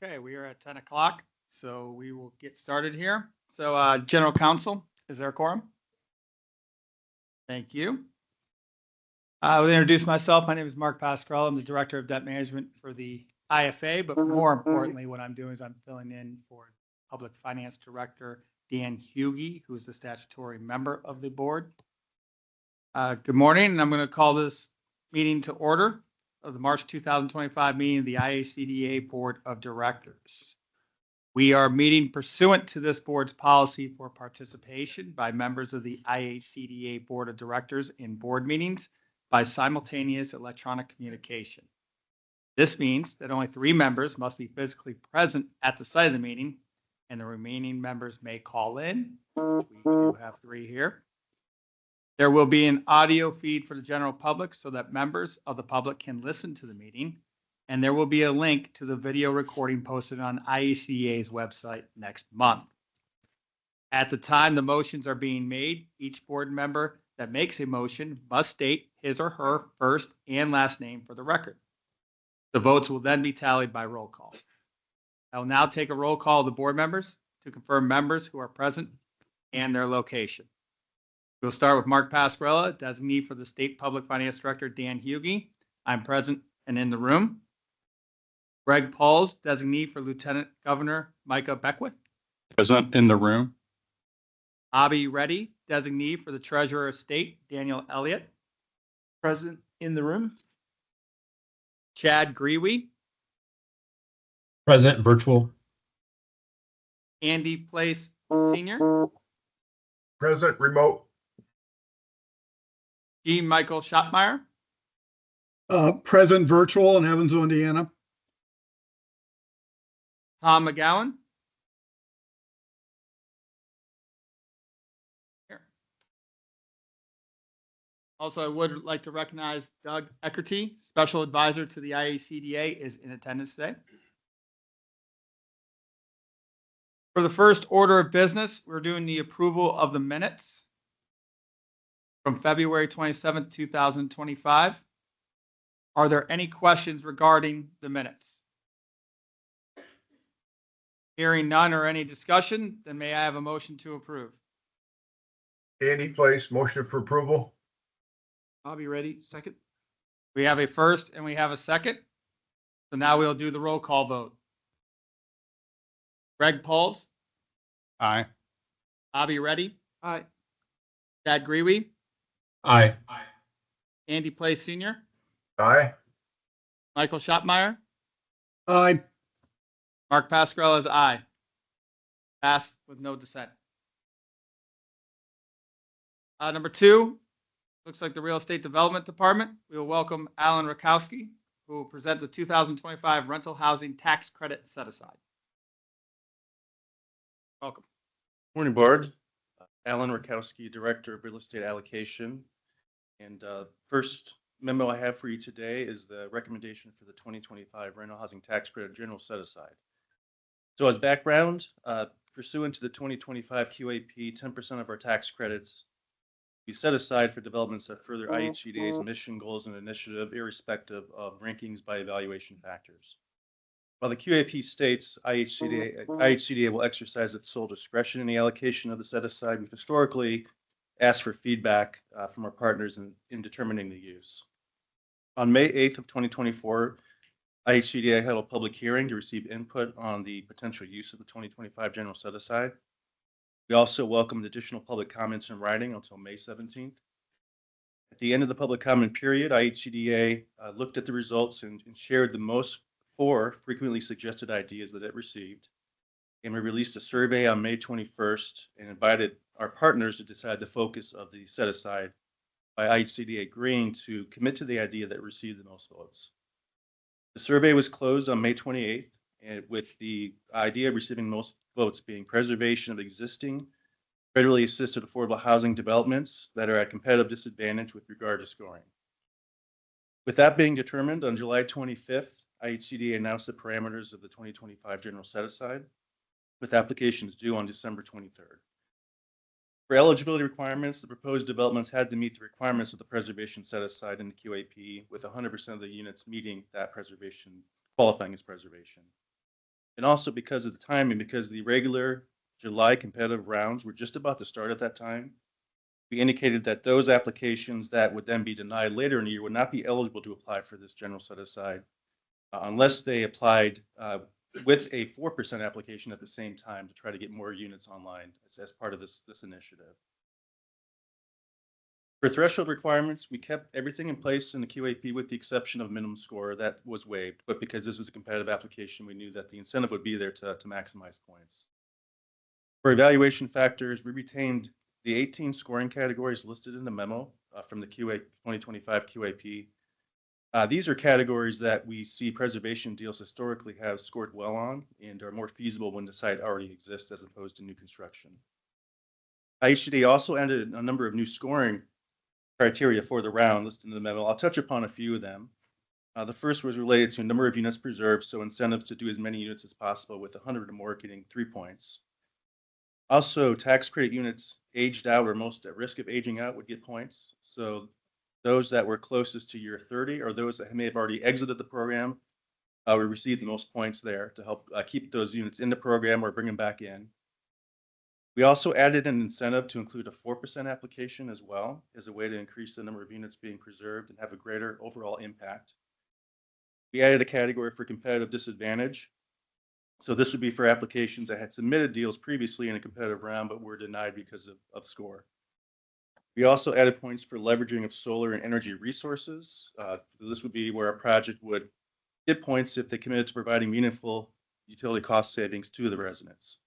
Okay, we are at 10 o'clock, so we will get started here. So, General Counsel, is there a quorum? Thank you. I will introduce myself. My name is Mark Pascarello. I'm the Director of Debt Management for the IFA, but more importantly, what I'm doing is I'm filling in for Public Finance Director Dan Hughey, who is the statutory member of the board. Good morning, and I'm going to call this meeting to order of the March 2025 meeting of the IHCDA Board of Directors. We are meeting pursuant to this board's policy for participation by members of the IHCDA Board of Directors in board meetings by simultaneous electronic communication. This means that only 3 members must be physically present at the site of the meeting, and the remaining members may call in. We do have 3 here. There will be an audio feed for the general public so that members of the public can listen to the meeting, and there will be a link to the video recording posted on IHCDA's website next month. At the time the motions are being made, each board member that makes a motion must state his or her first and last name for the record. The votes will then be tallied by roll call. I will now take a roll call of the board members to confirm members who are present and their location. We'll start with Mark Pascarella, designee for the State Public Finance Director Dan Hughey. I'm present and in the room. Greg Pauls, designee for Lieutenant Governor Micah Beckwith. Present in the room. Abby Reddy, designee for the Treasurer of State Daniel Elliott. Present in the room. Chad Grewe. Present virtual. Andy Place Sr. Present remote. G. Michael Schottmeyer. Present virtual in Evansville, Indiana. Tom McGowan. Here. Also, I would like to recognize Doug Eckerty, Special Advisor to the IHCDA, is in attendance today. For the first order of business, we're doing the approval of the minutes from February 27th, 2025. Are there any questions regarding the minutes? Hearing none or any discussion, then may I have a motion to approve? Andy Place, motion for approval. I'll be ready. Second. We have a first and we have a second. So now we'll do the roll call vote. Greg Pauls. Aye. Abby Reddy. Aye. Chad Grewe. Aye. Andy Place Sr. Aye. Michael Schottmeyer. Aye. Mark Pascarella is aye. Pass with no dissent. Number 2, looks like the Real Estate Development Department. We will welcome Alan Rakowski, who will present the 2025 Rental Housing Tax Credit Set-Aside. Welcome. Morning, Board. Alan Rakowski, Director of Real Estate Allocation. And first memo I have for you today is the recommendation for the 2025 Rental Housing Tax Credit General Set-Aside. So as background, pursuant to the 2025 QAP, 10% of our tax credits be set aside for developments that further IHCDA's mission, goals, and initiative, irrespective of rankings by evaluation factors. While the QAP states IHCDA will exercise its sole discretion in the allocation of the set-aside, we've historically asked for feedback from our partners in determining the use. On May 8th of 2024, IHCDA held a public hearing to receive input on the potential use of the 2025 general set-aside. We also welcomed additional public comments in writing until May 17th. At the end of the public comment period, IHCDA looked at the results and shared the most 4 frequently suggested ideas that it received. And we released a survey on May 21st and invited our partners to decide the focus of the set-aside by IHCDA agreeing to commit to the idea that received the most votes. The survey was closed on May 28th, and with the idea receiving most votes being preservation of existing federally assisted affordable housing developments that are at competitive disadvantage with regard to scoring. With that being determined, on July 25th, IHCDA announced the parameters of the 2025 general set-aside, with applications due on December 23rd. For eligibility requirements, the proposed developments had to meet the requirements of the preservation set aside in the QAP, with 100% of the units meeting that preservation, qualifying as preservation. And also because of the timing, because the regular July competitive rounds were just about to start at that time, we indicated that those applications that would then be denied later in the year would not be eligible to apply for this general set aside unless they applied with a 4% application at the same time to try to get more units online as part of this initiative. For threshold requirements, we kept everything in place in the QAP with the exception of minimum score that was waived. But because this was a competitive application, we knew that the incentive would be there to maximize points. For evaluation factors, we retained the 18 scoring categories listed in the memo from the 2025 QAP. These are categories that we see preservation deals historically have scored well on and are more feasible when the site already exists as opposed to new construction. IHCDA also added a number of new scoring criteria for the round listed in the memo. I'll touch upon a few of them. The first was related to a number of units preserved, so incentives to do as many units as possible with 100 or more getting 3 points. Also, tax credit units aged out or most at risk of aging out would get points. So those that were closest to year 30 or those that may have already exited the program would receive the most points there to help keep those units in the program or bring them back in. We also added an incentive to include a 4% application as well as a way to increase the number of units being preserved and have a greater overall impact. We added a category for competitive disadvantage. So this would be for applications that had submitted deals previously in a competitive round but were denied because of score. We also added points for leveraging of solar and energy resources. This would be where a project would get points if they committed to providing meaningful utility cost savings to the residents.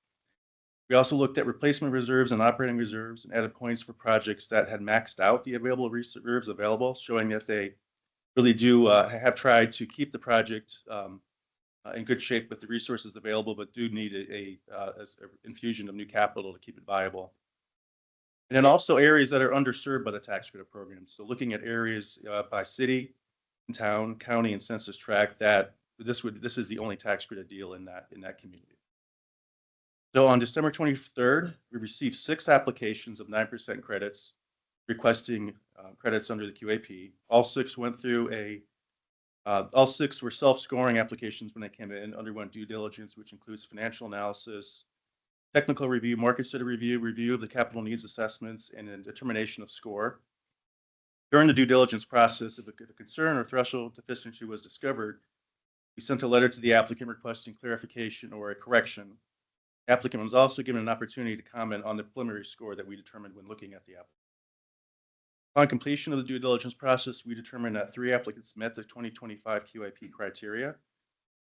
We also looked at replacement reserves and operating reserves and added points for projects that had maxed out the available reserves available, showing that they really do have tried to keep the project in good shape with the resources available, but do need a infusion of new capital to keep it viable. And then also areas that are underserved by the tax credit program. So looking at areas by city, town, county, and census tract that this is the only tax credit deal in that community. So on December 23rd, we received 6 applications of 9% credits requesting credits under the QAP. All 6 went through all 6 were self-scoring applications when they came in, underwent due diligence, which includes financial analysis, technical review, market study review of the capital needs assessments, and a determination of score. During the due diligence process, if a concern or threshold deficiency was discovered, we sent a letter to the applicant requesting clarification or a correction. The applicant was also given an opportunity to comment on the preliminary score that we determined when looking at the application. Upon completion of the due diligence process, we determined that 3 applicants met the 2025 QIP criteria.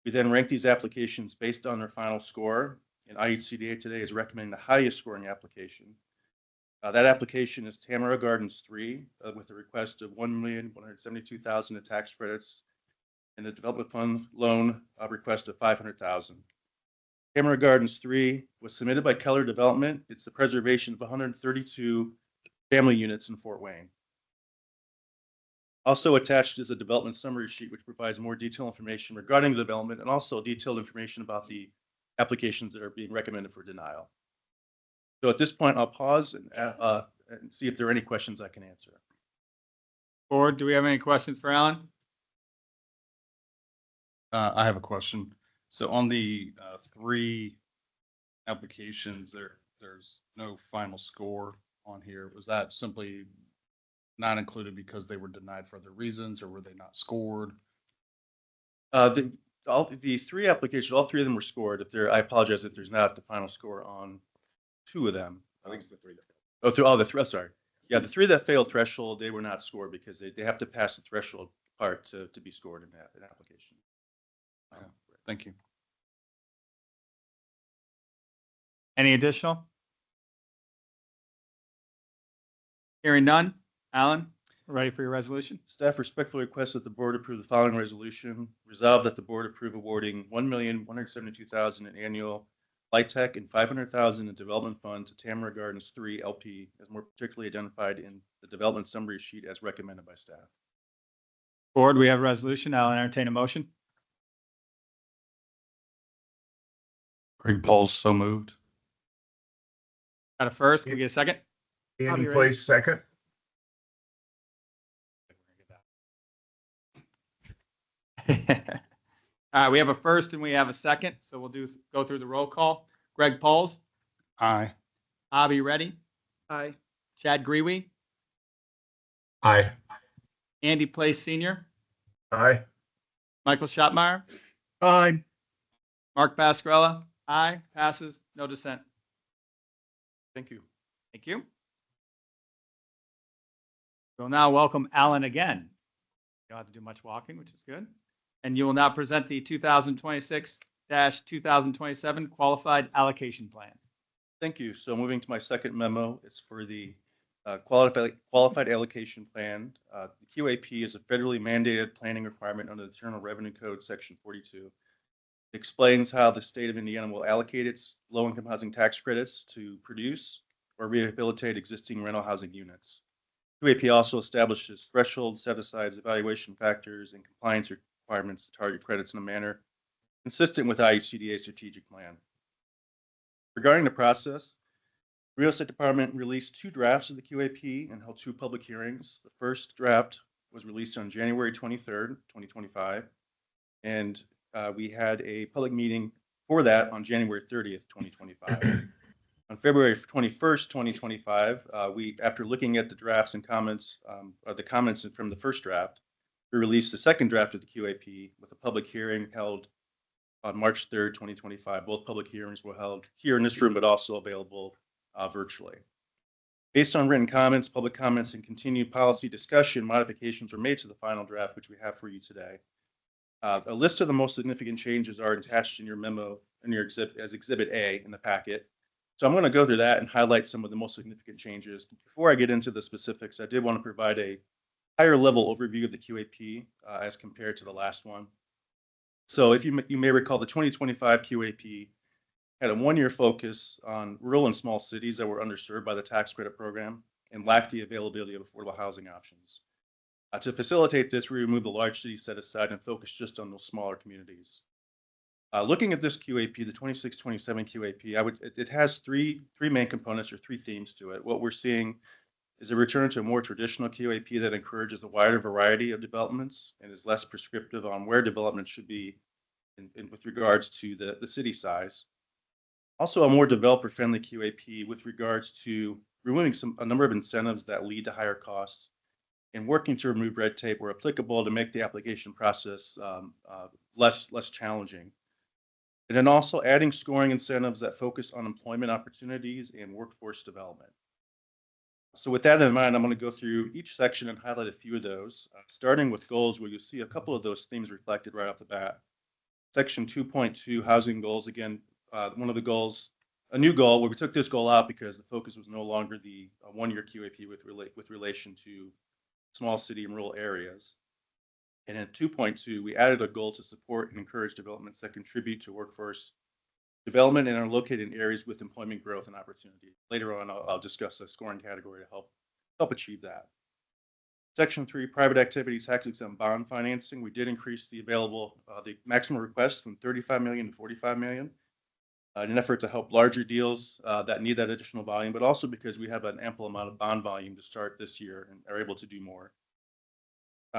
We then ranked these applications based on their final score, and IHCDA today is recommending the highest scoring application. That application is Tamara Gardens 3 with a request of $1,172,000 in tax credits and a development fund loan request of $500,000. Tamara Gardens 3 was submitted by Keller Development. It's the preservation of 132 family units in Fort Wayne. Also attached is a development summary sheet, which provides more detailed information regarding the development and also detailed information about the applications that are being recommended for denial. So at this point, I'll pause and see if there are any questions I can answer. Board, do we have any questions for Alan? I have a question. So on the 3 applications, there's no final score on here. Was that simply not included because they were denied for other reasons, or were they not scored? The 3 applications, all 3 of them were scored. I apologize if there's not the final score on 2 of them. I think it's the 3 that. The 3. Sorry. Yeah, the 3 that failed threshold, they were not scored because they have to pass the threshold part to be scored in that application. Thank you. Any additional? Hearing none. Alan, we're ready for your resolution. Staff respectfully requests that the board approve the following resolution. Resolve that the board approve awarding $1,172,000 in annual light tech and $500,000 in development fund to Tamara Gardens 3 LP, as more particularly identified in the development summary sheet as recommended by staff. Board, we have a resolution. I'll entertain a motion. Greg Paul's so moved. Got a first. Can we get a second? Andy ready. Place, second. All right, we have a first and we have a second, so we'll go through the roll call. Greg Pauls, Aye. Avi Reddy, Aye. Chad Grewe, Aye. Andy Place Senior, Aye. Michael Schottmeyer, Aye. Mark Pascarella. Aye, passes, no dissent. Thank you. Thank you. We'll now welcome Alan again. You don't have to do much walking, which is good. And you will now present the 2026-2027 Qualified Allocation Plan. Thank you. So moving to my second memo, it's for the qualified allocation plan. The QAP is a federally mandated planning requirement under the Internal Revenue Code, Section 42. It explains how the state of Indiana will allocate its low-income housing tax credits to produce or rehabilitate existing rental housing units. QAP also establishes threshold set-asides, evaluation factors, and compliance requirements to target credits in a manner consistent with IHCDA strategic plan. Regarding the process, the Real Estate Department released 2 drafts of the QAP and held 2 public hearings. The first draft was released on January 23rd, 2025, and we had a public meeting for that on January 30th, 2025. On February 21st, 2025, after looking at the drafts and comments, or the comments from the first draft, we released the second draft of the QAP with a public hearing held on March 3rd, 2025. Both public hearings were held here in this room, but also available virtually. Based on written comments, public comments, and continued policy discussion, modifications were made to the final draft, which we have for you today. A list of the most significant changes are attached in your memo in your as Exhibit A in the packet. So I'm going to go through that and highlight some of the most significant changes. Before I get into the specifics, I did want to provide a higher level overview of the QAP as compared to the last one. So if you may recall, the 2025 QAP had a 1-year focus on rural and small cities that were underserved by the tax credit program and lacked the availability of affordable housing options. To facilitate this, we removed the large cities set aside and focused just on those smaller communities. Looking at this QAP, the 26-27 QAP, it has three main components or 3 themes to it. What we're seeing is a return to a more traditional QAP that encourages a wider variety of developments and is less prescriptive on where development should be with regards to the city size. Also, a more developer-friendly QAP with regards to removing a number of incentives that lead to higher costs and working to remove red tape where applicable to make the application process less challenging. And then also adding scoring incentives that focus on employment opportunities and workforce development. So with that in mind, I'm going to go through each section and highlight a few of those, starting with goals, where you'll see a couple of those themes reflected right off the bat. Section 2.2, housing goals. Again, one of the goals, a new goal, where we took this goal out because the focus was no longer the 1-year QAP with relation to small city and rural areas. And in 2.2, we added a goal to support and encourage developments that contribute to workforce development and are located in areas with employment growth and opportunity. Later on, I'll discuss a scoring category to help achieve that. Section 3, private activity tax exempt bond financing. We did increase the maximum request from 35 million to 45 million in an effort to help larger deals that need that additional volume, but also because we have an ample amount of bond volume to start this year and are able to do more.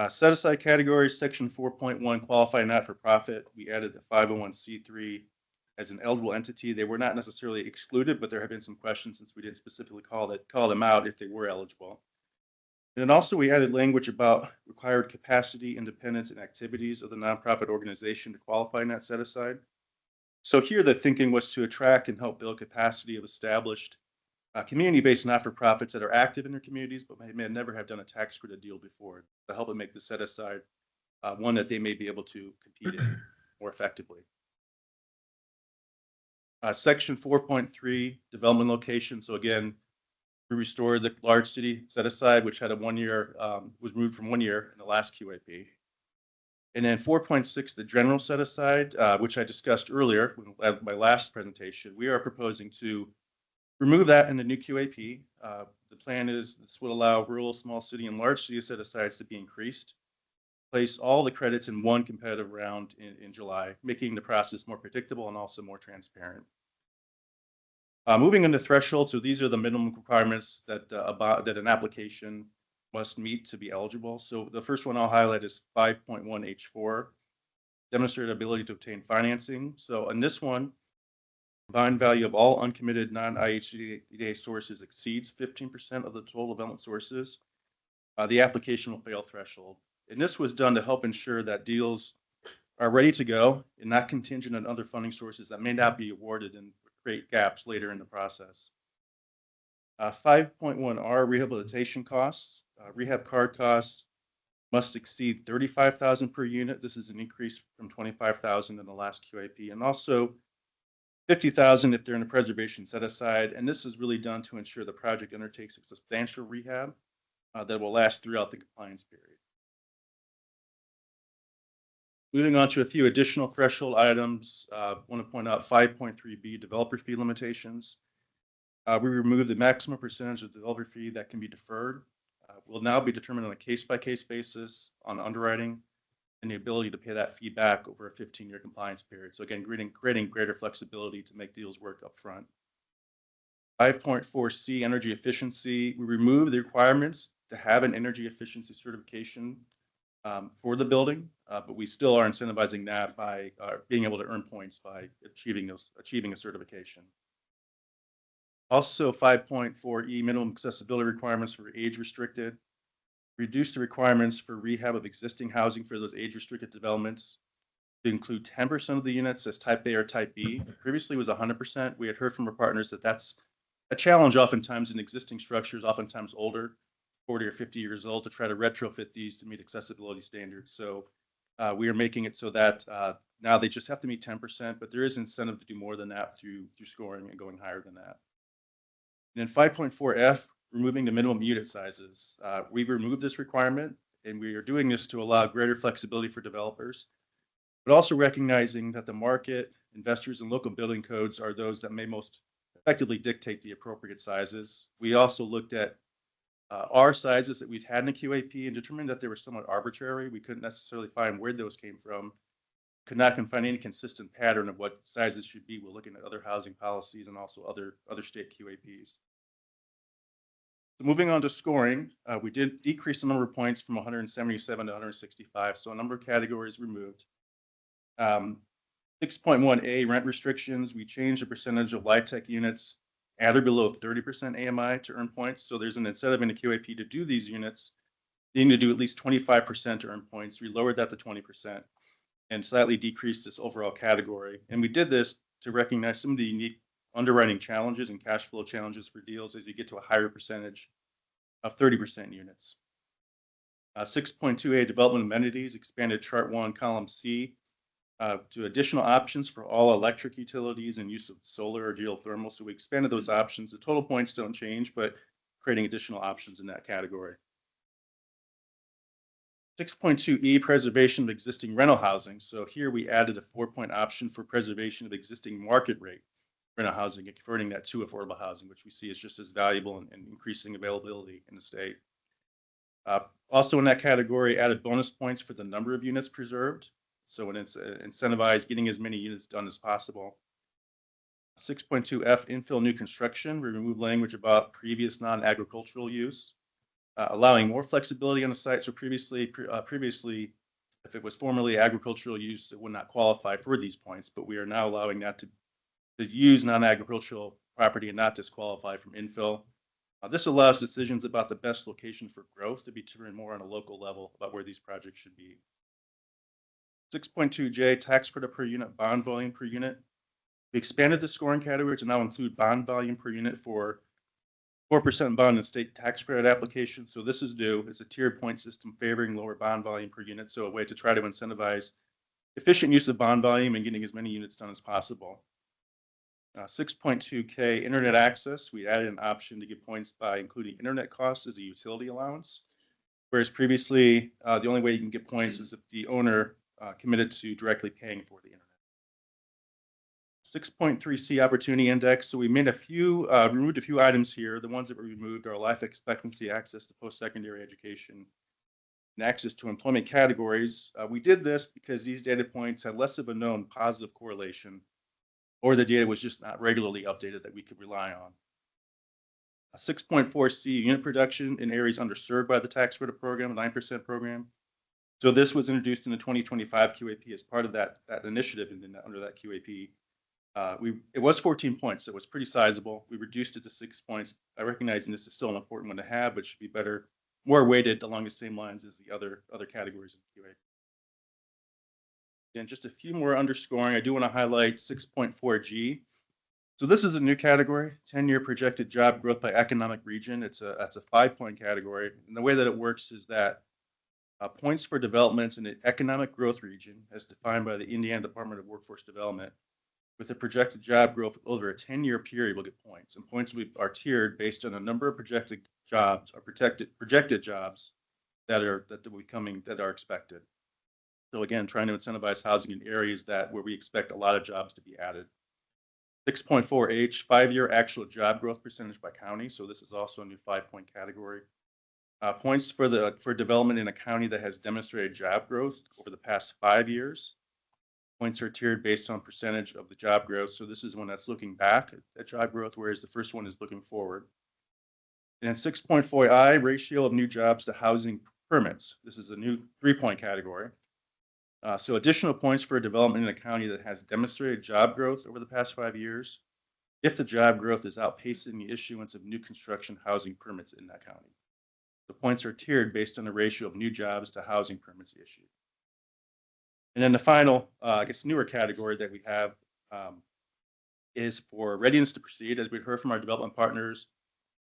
Set aside categories, Section 4.1, qualified not-for-profit. We added the 501c3 as an eligible entity. They were not necessarily excluded, but there have been some questions since we didn't specifically call them out if they were eligible. And then also we added language about required capacity, independence, and activities of the nonprofit organization to qualify in that set aside. So here the thinking was to attract and help build capacity of established community-based not-for-profits that are active in their communities, but may never have done a tax credit deal before, to help them make the set aside one that they may be able to compete in more effectively. Section 4.3, development location. So again, we restored the large city set aside, which had a 1-year, was moved from 1 year in the last QAP. And then 4.6, the general set aside, which I discussed earlier in my last presentation. We are proposing to remove that in the new QAP. The plan is this would allow rural, small city, and large city set asides to be increased. Place all the credits in one competitive round in July, making the process more predictable and also more transparent. Moving into thresholds, so these are the minimum requirements that an application must meet to be eligible. So the first one I'll highlight is 5.1H4. demonstrated ability to obtain financing. So in this one, combined value of all uncommitted non-IHCDA sources exceeds 15% of the total development sources. The application will fail threshold. And this was done to help ensure that deals are ready to go and not contingent on other funding sources that may not be awarded and create gaps later in the process. 5.1R rehabilitation costs. Rehab card costs must exceed $35,000 per unit. This is an increase from $25,000 in the last QIP, and also $50,000 if they're in a preservation set aside. And this is really done to ensure the project undertakes a substantial rehab that will last throughout the compliance period. Moving on to a few additional threshold items, I want to point out 5.3B developer fee limitations. We removed the maximum percentage of developer fee that can be deferred. Will now be determined on a case-by-case basis on underwriting and the ability to pay that fee back over a 15-year compliance period. So again, creating greater flexibility to make deals work up front. 5.4C energy efficiency. We removed the requirements to have an energy efficiency certification for the building, but we still are incentivizing that by being able to earn points by achieving a certification. Also, 5.4E minimum accessibility requirements for age restricted. Reduce the requirements for rehab of existing housing for those age restricted developments to include 10% of the units as type A or type B. Previously was 100%. We had heard from our partners that that's a challenge oftentimes in existing structures, oftentimes older, 40 or 50 years old, to try to retrofit these to meet accessibility standards. So we are making it so that now they just have to meet 10%, but there is incentive to do more than that through scoring and going higher than that. And then 5.4F, removing the minimum unit sizes. We removed this requirement, and we are doing this to allow greater flexibility for developers, but also recognizing that the market, investors, and local building codes are those that may most effectively dictate the appropriate sizes. We also looked at our sizes that we'd had in a QAP and determined that they were somewhat arbitrary. We couldn't necessarily find where those came from. Could not find any consistent pattern of what sizes should be. We're looking at other housing policies and also other state QAPs. So moving on to scoring, we did decrease the number of points from 177 to 165. So a number of categories removed. 6.1A rent restrictions. We changed the percentage of LIHTC units at or below 30% AMI to earn points. So there's an incentive in the QAP to do these units. You need to do at least 25% to earn points. We lowered that to 20% and slightly decreased this overall category. And we did this to recognize some of the unique underwriting challenges and cash flow challenges for deals as you get to a higher percentage of 30% units. 6.2A development amenities, expanded chart 1, column C, to additional options for all electric utilities and use of solar or geothermal. So we expanded those options. The total points don't change, but creating additional options in that category. 6.2E, preservation of existing rental housing. So here we added a 4-point option for preservation of existing market rate rental housing and converting that to affordable housing, which we see is just as valuable and increasing availability in the state. Also in that category, added bonus points for the number of units preserved. So when it's incentivized getting as many units done as possible. 6.2F, infill new construction. We remove language about previous non-agricultural use, allowing more flexibility on the site. So previously, if it was formerly agricultural use, it would not qualify for these points, but we are now allowing that to use non-agricultural property and not disqualify from infill. This allows decisions about the best location for growth to be determined more on a local level about where these projects should be. 6.2J, tax credit per unit, bond volume per unit. We expanded the scoring category to now include bond volume per unit for 4% bond and state tax credit applications. So this is new. It's a tiered point system favoring lower bond volume per unit. So a way to try to incentivize efficient use of bond volume and getting as many units done as possible. 6.2K, internet access. We added an option to get points by including internet costs as a utility allowance. Whereas previously, the only way you can get points is if the owner committed to directly paying for the internet. 6.3C opportunity index. So we made removed a few items here. The ones that were removed are life expectancy, access to post-secondary education, and access to employment categories. We did this because these data points had less of a known positive correlation, or the data was just not regularly updated that we could rely on. 6.4C, unit production in areas underserved by the tax credit program, 9% program. So this was introduced in the 2025 QAP as part of that initiative, and then under that QAP, it was 14 points, so it was pretty sizable. We reduced it to 6 points. I recognize this is still an important one to have, but should be better, more weighted along the same lines as the other categories of QAP. And just a few more underscoring. I do want to highlight 6.4G. So this is a new category, 10-year projected job growth by economic region. That's a 5-point category. And the way that it works is that points for developments in the economic growth region, as defined by the Indiana Department of Workforce Development, with a projected job growth over a 10-year period will get points. And points are tiered based on a number of projected jobs or projected jobs that are expected. So again, trying to incentivize housing in areas where we expect a lot of jobs to be added. 6.4H, 5-year actual job growth percentage by county. So this is also a new 5-point category. Points for development in a county that has demonstrated job growth over the past 5 years. Points are tiered based on percentage of the job growth. So this is one that's looking back at job growth, whereas the first one is looking forward. And 6.4I, ratio of new jobs to housing permits. This is a new 3-point category. So additional points for development in a county that has demonstrated job growth over the past 5 years, if the job growth is outpacing the issuance of new construction housing permits in that county. The points are tiered based on the ratio of new jobs to housing permits issued. And then the final, newer category that we have is for readiness to proceed. As we heard from our development partners,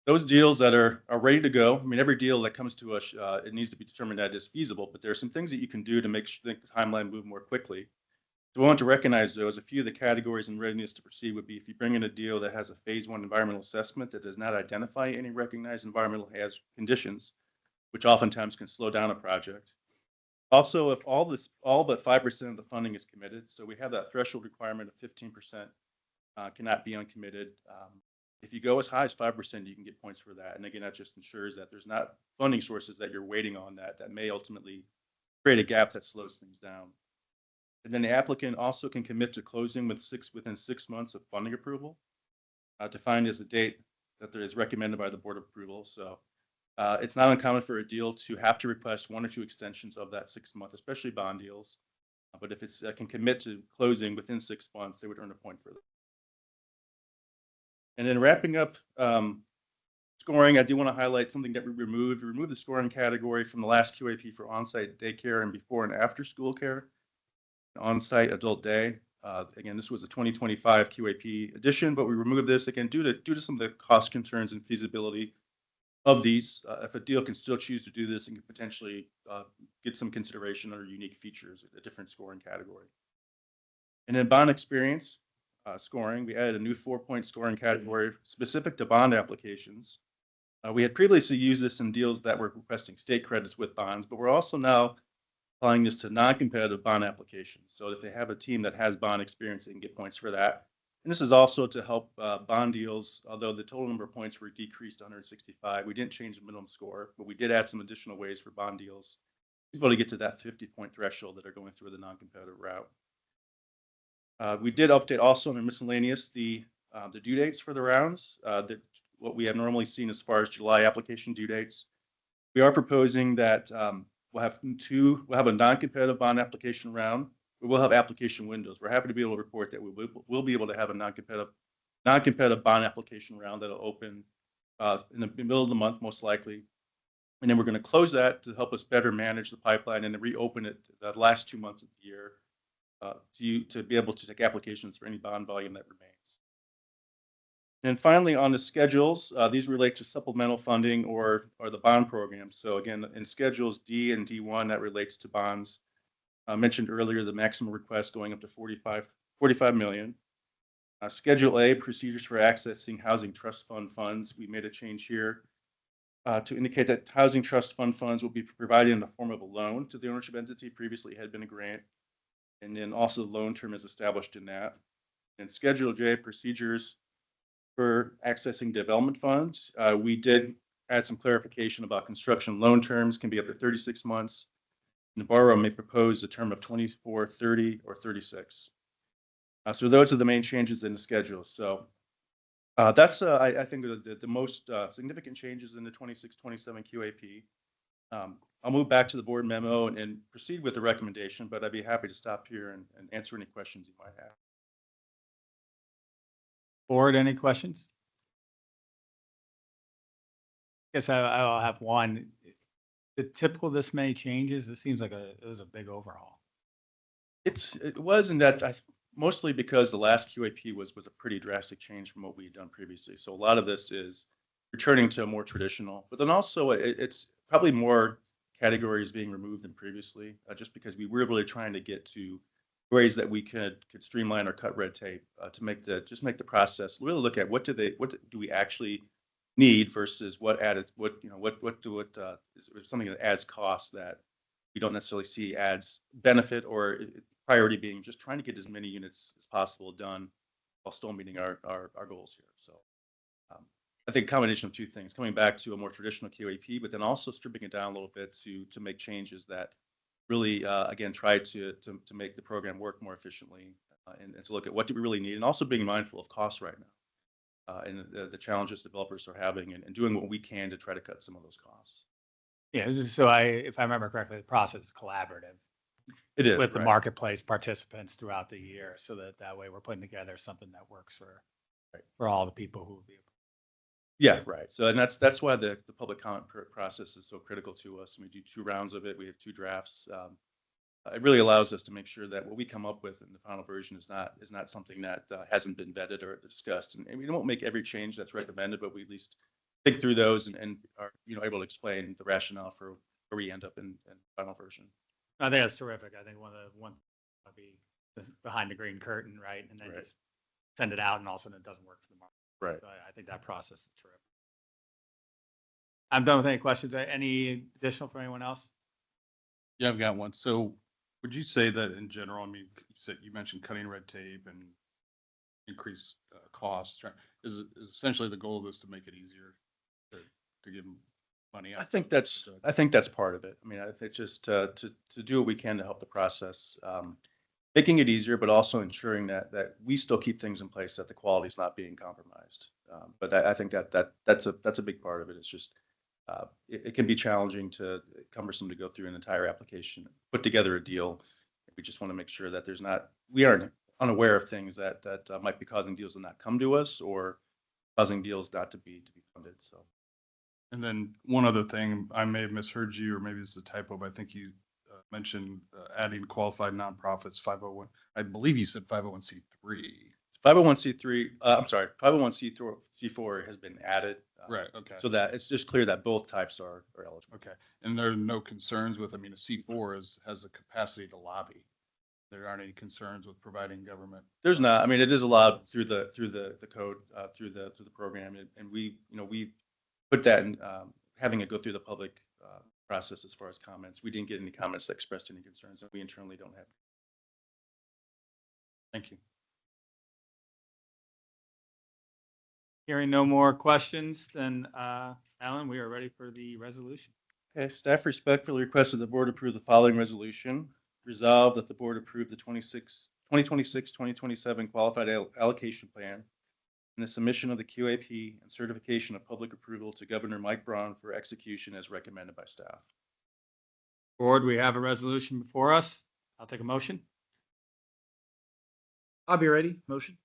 those deals that are ready to go. I mean, every deal that comes to us, it needs to be determined that it is feasible, but there are some things that you can do to make the timeline move more quickly. So we want to recognize those. A few of the categories in readiness to proceed would be if you bring in a deal that has a phase 1 environmental assessment that does not identify any recognized environmental hazard conditions, which oftentimes can slow down a project. Also, if all but 5% of the funding is committed, so we have that threshold requirement of 15% cannot be uncommitted. If you go as high as 5%, you can get points for that. And again, that just ensures that there's not funding sources that you're waiting on that may ultimately create a gap that slows things down. And then the applicant also can commit to closing within 6 months of funding approval, defined as a date that is recommended by the Board of Approval. So it's not uncommon for a deal to have to request 1 or 2 extensions of that 6 month, especially bond deals. But if it's can commit to closing within 6 months, they would earn a point for that. And then wrapping up scoring, I do want to highlight something that we removed. We removed the scoring category from the last QAP for on-site daycare and before and after school care, on-site adult day. Again, this was a 2025 QAP addition, but we removed this again due to some of the cost concerns and feasibility of these. If a deal can still choose to do this and can potentially get some consideration under unique features, a different scoring category. And then bond experience. Scoring, we added a new 4-point scoring category specific to bond applications. We had previously used this in deals that were requesting state credits with bonds, but we're also now applying this to non-competitive bond applications. So if they have a team that has bond experience, they can get points for that. And this is also to help bond deals, although the total number of points were decreased to 165. We didn't change the minimum score, but we did add some additional ways for bond deals to get to that 50-point threshold that are going through the non-competitive route. We did update also in the miscellaneous the due dates for the rounds. What we have normally seen as far as July application due dates. We are proposing that we'll have a non-competitive bond application round. We will have application windows. We're happy to be able to report that we'll be able to have a non-competitive bond application round that'll open in the middle of the month, most likely. And then we're going to close that to help us better manage the pipeline and then reopen it the last 2 months of the year. To be able to take applications for any bond volume that remains. And finally, on the schedules, these relate to supplemental funding or the bond program. So again, in schedules D and D1, that relates to bonds. I mentioned earlier the maximum request going up to 45 million. Schedule A, procedures for accessing housing trust fund funds. We made a change here to indicate that housing trust fund funds will be provided in the form of a loan to the ownership entity. Previously, it had been a grant. And then also the loan term is established in that. And Schedule J, procedures for accessing development funds. We did add some clarification about construction loan terms can be up to 36 months. And the borrower may propose a term of 24, 30, or 36. So those are the main changes in the schedule. So that's, I think, the most significant changes in the 26-27 QAP. I'll move back to the board memo and proceed with the recommendation, but I'd be happy to stop here and answer any questions you might have. Board, any questions? Guess I'll have one. The typical this many changes, it seems like it was a big overhaul. It was in that mostly because the last QAP was a pretty drastic change from what we had done previously. So a lot of this is returning to a more traditional, but then also it's probably more categories being removed than previously, just because we were really trying to get to ways that we could streamline or cut red tape to make the process really look at what do we actually need versus what is something that adds costs that we don't necessarily see adds benefit, or priority being just trying to get as many units as possible done while still meeting our goals here. So I think a combination of two things, coming back to a more traditional QAP, but then also stripping it down a little bit to make changes that really, again, try to make the program work more efficiently and to look at what do we really need, and also being mindful of costs right now and the challenges developers are having, and doing what we can to try to cut some of those costs. Yeah, so if I remember correctly, the process is collaborative It is with the right. marketplace participants throughout the year, so that way we're putting together something that works for all the people who will be. Yeah, right. So, and that's why the public comment process is so critical to us. We do 2 rounds of it. We have 2 drafts. It really allows us to make sure that what we come up with in the final version is not something that hasn't been vetted or discussed. And we won't make every change that's recommended, but we at least think through those and are able to explain the rationale for where we end up in the final version. I think that's terrific. I think one would be behind the green curtain, right? And then Right. just send it out, and all of a sudden it doesn't work for the market. Right. So I think that process is terrific. I'm done with any questions. Any additional for anyone else? Yeah, I've got one. So would you say that in general, I mean, you mentioned cutting red tape and increase costs. Is essentially the goal of this to make it easier to give them money out? I think that's part of it. I mean, I think just to do what we can to help the process, making it easier, but also ensuring that we still keep things in place, that the quality is not being compromised. But I think that's a big part of it. It's just it can be challenging cumbersome to go through an entire application, put together a deal. We just want to make sure that we aren't unaware of things that might be causing deals to not come to us or causing deals not to be funded. So. And then one other thing, I may have misheard you, or maybe it's a typo, but I think you mentioned adding qualified nonprofits, 501. I believe you said 501c3. 501c3, I'm sorry, 501c4 has been added. Right, okay. So that it's just clear that both types are eligible. Okay, and there are no concerns with, I mean, a C4 has the capacity to lobby. There aren't any concerns with providing government. There's not. I mean, it is allowed through the code, through the program, and we put that in, having it go through the public process as far as comments. We didn't get any comments that expressed any concerns, and we internally don't have. Thank you. Hearing no more questions, then Alan, we are ready for the resolution. Okay, staff respectfully requests that the board approve the following resolution. Resolve that the board approve the 2026-2027 qualified allocation plan and the submission of the QAP and certification of public approval to Governor Mike Braun for execution as recommended by staff. Board, we have a resolution before us. I'll take a motion. I'll be ready. Motion.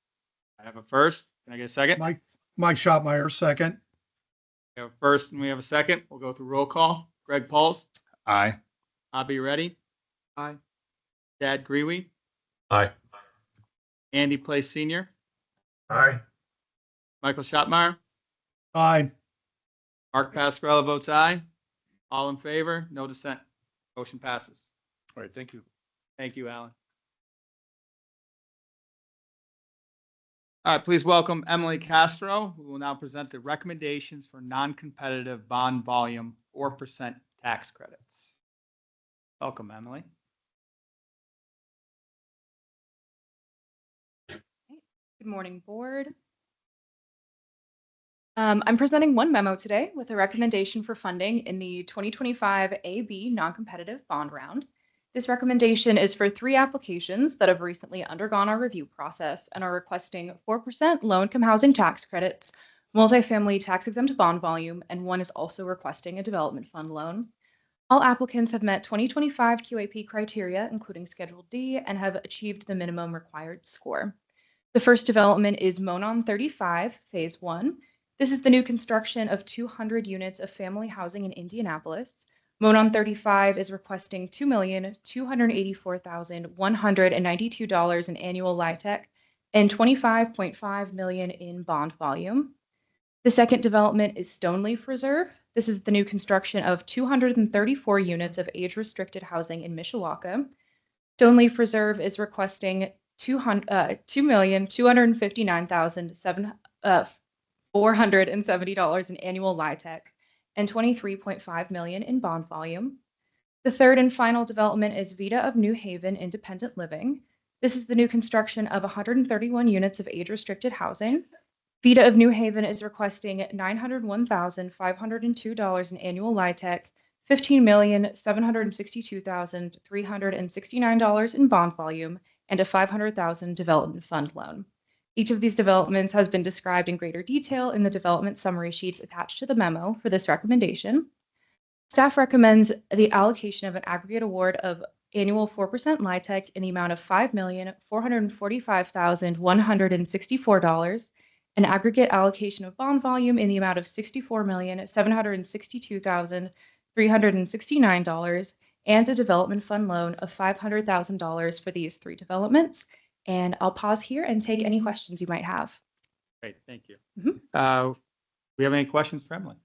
I have a first. Can I get a second? Mike Schotmeyer, second. We have a first and we have a second. We'll go through roll call. Greg Pauls, Aye. I'll be ready. Aye. Dad Grewe, Aye. Andy Place Senior, Aye. Michael Schottmeyer, Aye. Mark Pascarella votes aye. All in favor, no dissent. Motion passes. All right, thank you. Thank you, Alan. All right, please welcome Emily Castro, who will now present the recommendations for non-competitive bond volume 4% tax credits. Welcome, Emily. Good morning, board. I'm presenting one memo today with a recommendation for funding in the 2025 AB non-competitive bond round. This recommendation is for 3 applications that have recently undergone our review process and are requesting 4% low-income housing tax credits, multifamily tax-exempt bond volume, and one is also requesting a development fund loan. All applicants have met 2025 QAP criteria, including Schedule D, and have achieved the minimum required score. The first development is Monon 35, Phase 1. This is the new construction of 200 units of family housing in Indianapolis. Monon 35 is requesting $2,284,192 in annual LIHTC and $25.5 million in bond volume. The second development is Stoneleaf Reserve. This is the new construction of 234 units of age-restricted housing in Mishawaka. Stoneleaf Reserve is requesting $2,259,470 in annual LIHTC and $23.5 million in bond volume. The third and final development is Vita of New Haven Independent Living. This is the new construction of 131 units of age-restricted housing. Vita of New Haven is requesting $901,502 in annual LIHTC, $15,762,369 in bond volume, and a $500,000 development fund loan. Each of these developments has been described in greater detail in the development summary sheets attached to the memo for this recommendation. Staff recommends the allocation of an aggregate award of annual 4% LIHTC in the amount of $5,445,164, an aggregate allocation of bond volume in the amount of $64,762,369, and a development fund loan of $500,000 for these three developments. And I'll pause here and take any questions you might have. Great, thank you. Mhm. We have any questions for Emily?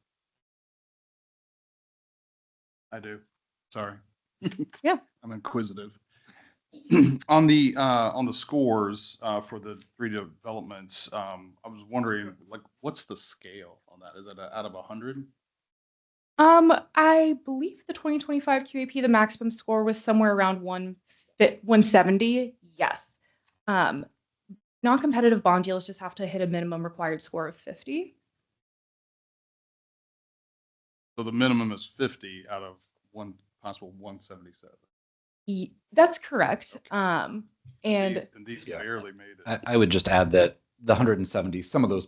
I do. Sorry. Yeah. I'm inquisitive. On the scores for the three developments, I was wondering, like, what's the scale on that? Is it out of 100? I believe the 2025 QAP, the maximum score was somewhere around 170. Yes. Non-competitive bond deals just have to hit a minimum required score of 50. So the minimum is 50 out of one possible 177. That's correct. And And these Yeah. barely made it. I would just add that the 170, some of those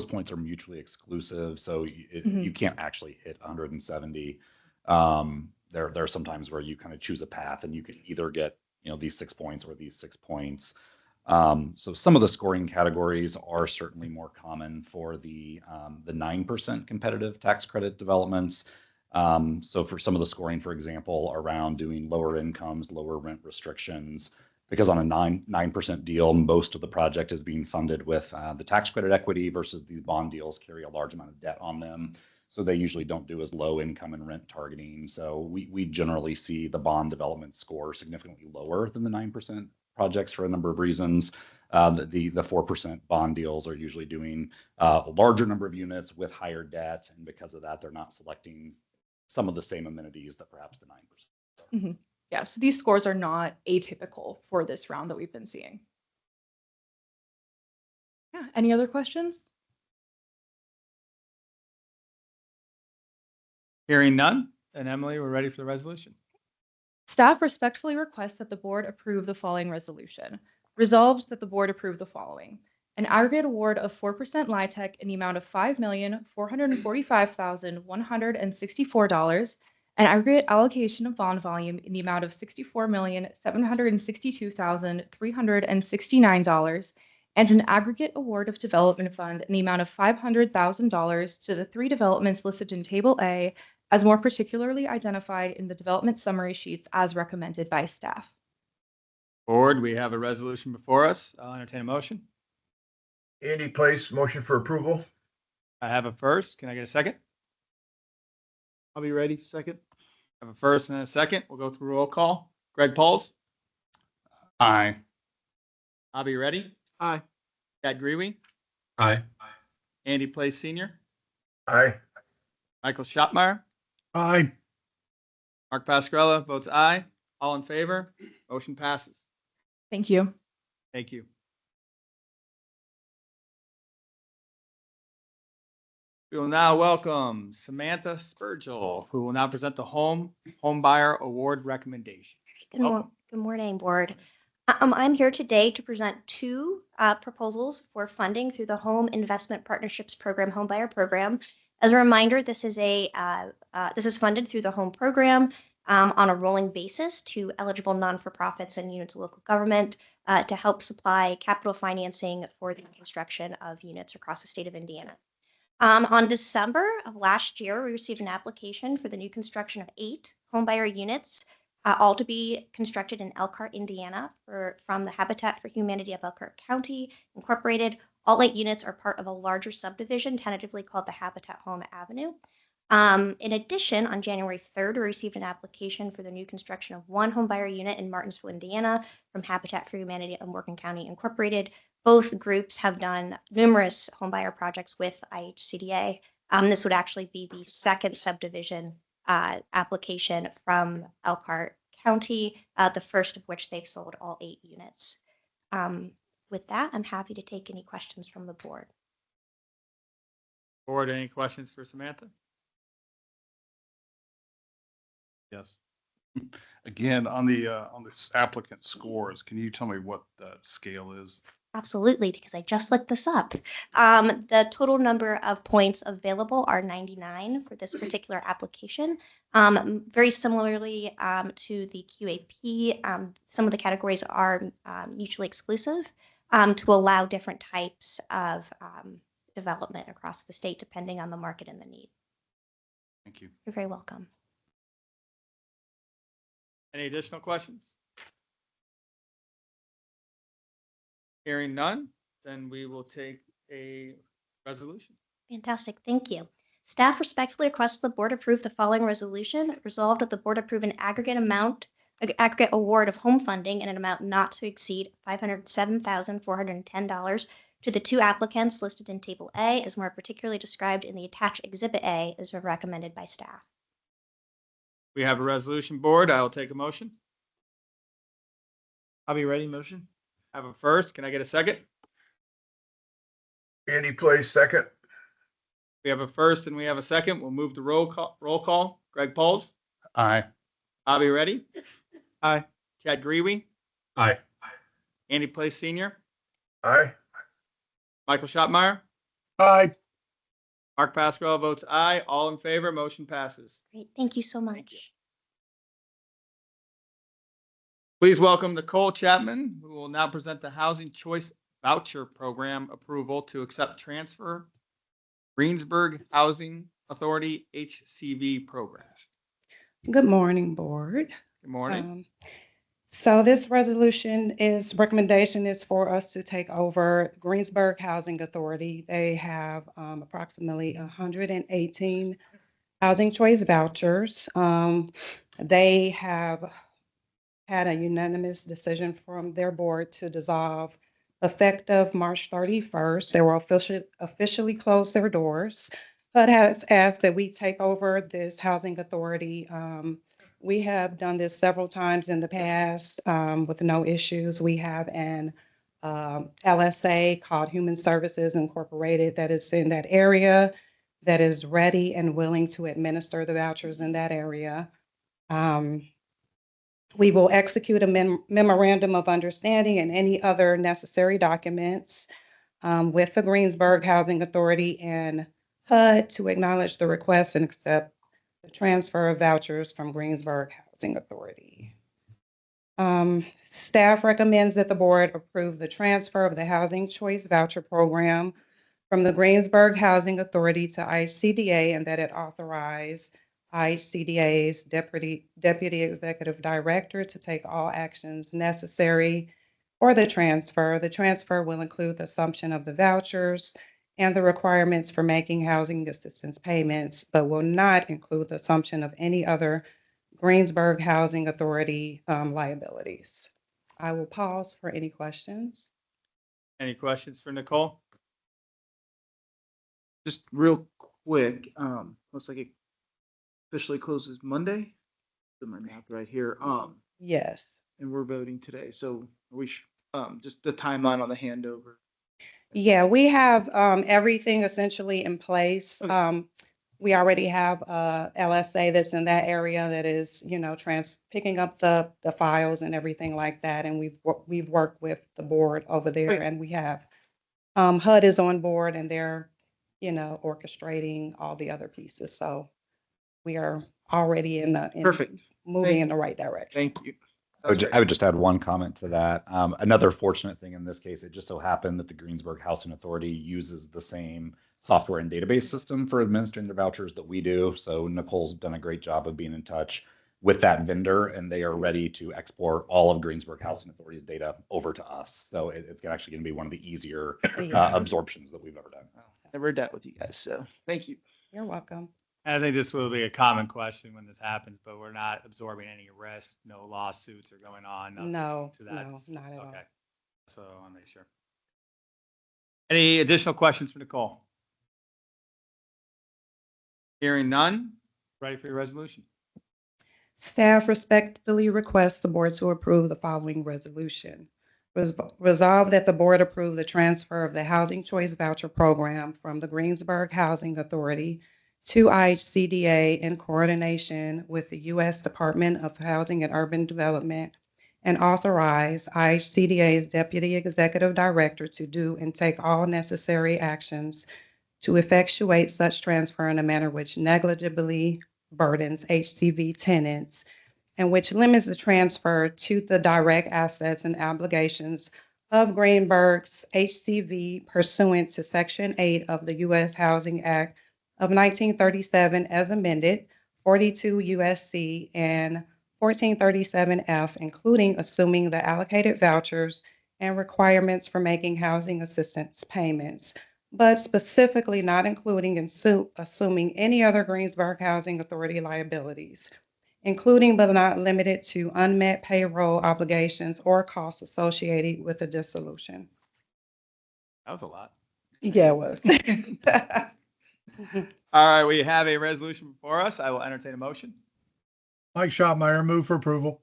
points are mutually exclusive, so you can't actually hit 170. There are some times where you kind of choose a path and you can either get, these 6 points or these 6 points. So some of the scoring categories are certainly more common for the 9% competitive tax credit developments. So for some of the scoring, for example, around doing lower incomes, lower rent restrictions, because on a 9% deal, most of the project is being funded with the tax credit equity versus these bond deals carry a large amount of debt on them. So they usually don't do as low income and rent targeting. So we generally see the bond development score significantly lower than the 9% projects for a number of reasons. The 4% bond deals are usually doing a larger number of units with higher debt. And because of that, they're not selecting some of the same amenities that perhaps the 9%. mhm. Yeah, so these scores are not atypical for this round that we've been seeing. Yeah, any other questions? Hearing none. And Emily, we're ready for the resolution. Staff respectfully requests that the board approve the following resolution. Resolved that the board approve the following. An aggregate award of 4% LIHTC in the amount of $5,445,164, an aggregate allocation of bond volume in the amount of $64,762,369, and an aggregate award of development fund in the amount of $500,000 to the three developments listed in Table A, as more particularly identified in the development summary sheets as recommended by staff. Board, we have a resolution before us. I'll entertain a motion. Andy Place, motion for approval. I have a first. Can I get a second? I'll be ready. Second. I have a first and a second. We'll go through roll call. Greg Pauls, Aye. Bobby Ready, Aye. Chad Grewe, Aye. Andy Place Senior, Aye. Michael Schottmeyer, Aye. Mark Pascarella votes aye. All in favor? Motion passes. Thank you. Thank you. We will now welcome Samantha Spurgill, who will now present the home buyer award recommendation. Good morning, board. I'm here today to present two proposals for funding through the Home Investment Partnerships Program, Home Buyer Program. As a reminder, this is funded through the home program on a rolling basis to eligible non-for-profits and units of local government to help supply capital financing for the construction of units across the state of Indiana. On December of last year, we received an application for the new construction of 8 homebuyer units, all to be constructed in Elkhart, Indiana, from the Habitat for Humanity of Elkhart County Incorporated. All 8 units are part of a larger subdivision, tentatively called the Habitat Home Avenue. In addition, on January 3rd, we received an application for the new construction of 1 homebuyer unit in Martinsville, Indiana, from Habitat for Humanity of Morgan County Incorporated. Both groups have done numerous homebuyer projects with IHCDA. This would actually be the second subdivision application from Elkhart County, the first of which they've sold all 8 units. With that, I'm happy to take any questions from the board. Board, any questions for Samantha? Yes. Again, on this applicant scores, can you tell me what the scale is? Absolutely, because I just looked this up. The total number of points available are 99 for this particular application. Very similarly to the QAP, some of the categories are mutually exclusive to allow different types of development across the state, depending on the market and the need. Thank you. You're very welcome. Any additional questions? Hearing none, then we will take a resolution. Fantastic, thank you. Staff respectfully requests the board approve the following resolution. Resolved that the board approve an aggregate award of home funding in an amount not to exceed $507,410 to the 2 applicants listed in Table A, as more particularly described in the attached Exhibit A, as recommended by staff. We have a resolution, board. I will take a motion. I'll be ready. Motion. Have a first. Can I get a second? Andy Place, second. We have a first and we have a second. We'll move the roll call. Greg Pauls, Aye. Bobby Reddy, Aye. Chad Grewe, Aye. Andy Place Senior, Aye. Michael Schottmeyer, Aye. Mark Pasquarello votes aye. All in favor, motion passes. Great, thank you so much. Thank you. Please welcome Nicole Chapman, who will now present the Housing Choice Voucher Program approval to accept transfer Greensburg Housing Authority HCV program. Good morning, board. Good morning. So this recommendation is for us to take over Greensburg Housing Authority. They have approximately 118 housing choice vouchers. They have had a unanimous decision from their board to dissolve effective March 31st. They will officially close their doors. HUD has asked that we take over this housing authority. We have done this several times in the past with no issues. We have an LSA called Human Services Incorporated that is in that area that is ready and willing to administer the vouchers in that area. We will execute a memorandum of understanding and any other necessary documents with the Greensburg Housing Authority and HUD to acknowledge the request and accept the transfer of vouchers from Greensburg Housing Authority. Staff recommends that the board approve the transfer of the Housing Choice Voucher Program from the Greensburg Housing Authority to IHCDA and that it authorize IHCDA's Deputy Executive Director to take all actions necessary for the transfer. The transfer will include the assumption of the vouchers and the requirements for making housing assistance payments, but will not include the assumption of any other Greensburg Housing Authority liabilities. I will pause for any questions. Any questions for Nicole? Just real quick, looks like it officially closes Monday. Put my math right here. Yes. And we're voting today. So we just the timeline on the handover. Yeah, we have everything essentially in place. Okay. We already have LSA that's in that area that is, picking up the files and everything like that. And we've worked with the board over there, Okay. and we have HUD is on board, and they're orchestrating all the other pieces. So we are already Perfect. moving in the right direction. Thank you. I would just add one comment to that. Another fortunate thing in this case, it just so happened that the Greensburg Housing Authority uses the same software and database system for administering their vouchers that we do. So Nicole's done a great job of being in touch with that vendor, and they are ready to export all of Greensburg Housing Authority's data over to us. So it's actually going to be one of the easier absorptions that we've ever done. Never dealt with you guys, so thank you. You're welcome. I think this will be a common question when this happens, but we're not absorbing any risk. No lawsuits are going on. nothing No, to that. no, not at all. Okay. So I want to make sure. Any additional questions for Nicole? Hearing none. Ready for your resolution. Staff respectfully requests the board to approve the following resolution. Resolve that the board approve the transfer of the Housing Choice Voucher Program from the Greensburg Housing Authority to IHCDA in coordination with the U.S. Department of Housing and Urban Development, and authorize IHCDA's Deputy Executive Director to do and take all necessary actions to effectuate such transfer in a manner which negligibly burdens HCV tenants and which limits the transfer to the direct assets and obligations of Greenberg's HCV pursuant to Section 8 of the U.S. Housing Act of 1937 as amended, 42 U.S.C. and 1437F, including assuming the allocated vouchers and requirements for making housing assistance payments, but specifically not including and assuming any other Greensburg Housing Authority liabilities, including but not limited to unmet payroll obligations or costs associated with the dissolution. That was a lot. Yeah, it was. All right, we have a resolution before us. I will entertain a motion. Mike Schotmeyer, move for approval.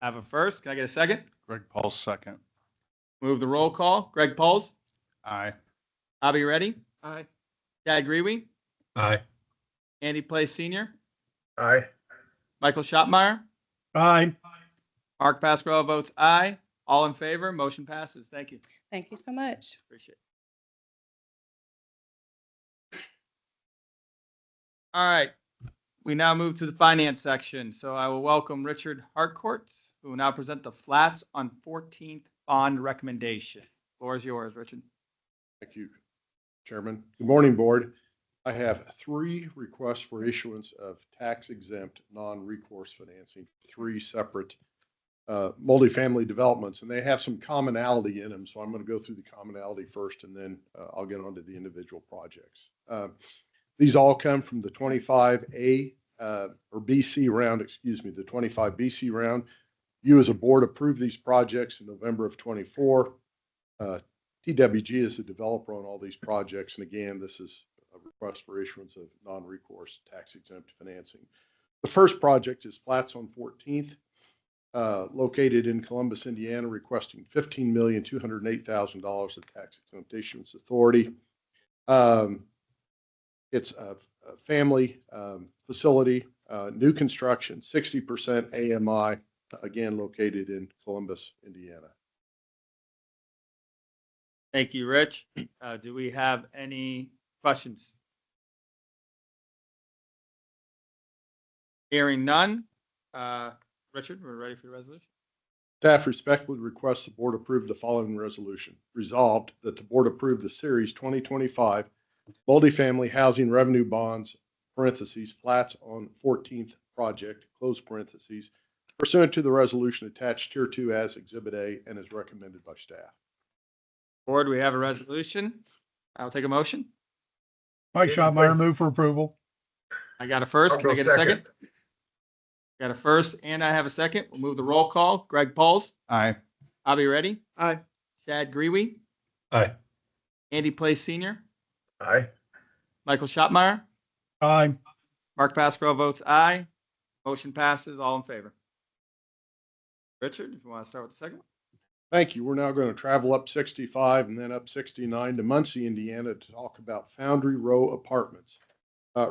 I have a first. Can I get a second? Greg Paul's second. Move the roll call. Greg Pauls, Aye. Bobby Reddy, Aye. Chad Grewe, Aye. Andy Place Senior, Aye. Michael Schottmeyer, Aye. Mark Pasquarello votes aye. All in favor, motion passes. Thank you. Thank you so much. Appreciate it. All right, we now move to the finance section. So I will welcome Richard Harcourt, who will now present the flats on 14th bond recommendation. Floor is yours, Richard. Thank you, Chairman. Good morning, Board. I have 3 requests for issuance of tax-exempt, non-recourse financing, 3 separate multifamily developments, and they have some commonality in them. So I'm going to go through the commonality first, and then I'll get on to the individual projects. These all come from the 25A or BC round, the 25 BC round. You as a board approved these projects in November of 24. TWG is the developer on all these projects. And again, this is a request for issuance of non-recourse tax-exempt financing. The first project is Flats on 14th, located in Columbus, Indiana, requesting $15,208,000 of tax-exempt issuance authority. It's a family facility, new construction, 60% AMI, again, located in Columbus, Indiana. Thank you, Rich. Do we have any questions? Hearing none. Richard, we're ready for the resolution. Staff respectfully requests the board approve the following resolution. Resolved that the board approve the Series 2025 multifamily housing revenue bonds, parentheses, flats on 14th project, close parentheses, pursuant to the resolution attached Tier 2 as Exhibit A and is recommended by staff. Board, we have a resolution. I'll take a motion. Mike Schotmeyer, move for approval. I got a first. I'll Can I go get a second? Got a first and I have a second. We'll move the roll call. Greg Pauls, Aye. Bobby Reddy, Aye. Chad Grewe, Aye. Andy Place Senior, Aye. Michael Schottmeyer, Aye. Mark Pasquarello votes aye. Motion passes. All in favor. Richard, if you want to start with the second one. Thank you. We're now going to travel up 65 and then up 69 to Muncie, Indiana to talk about Foundry Row Apartments,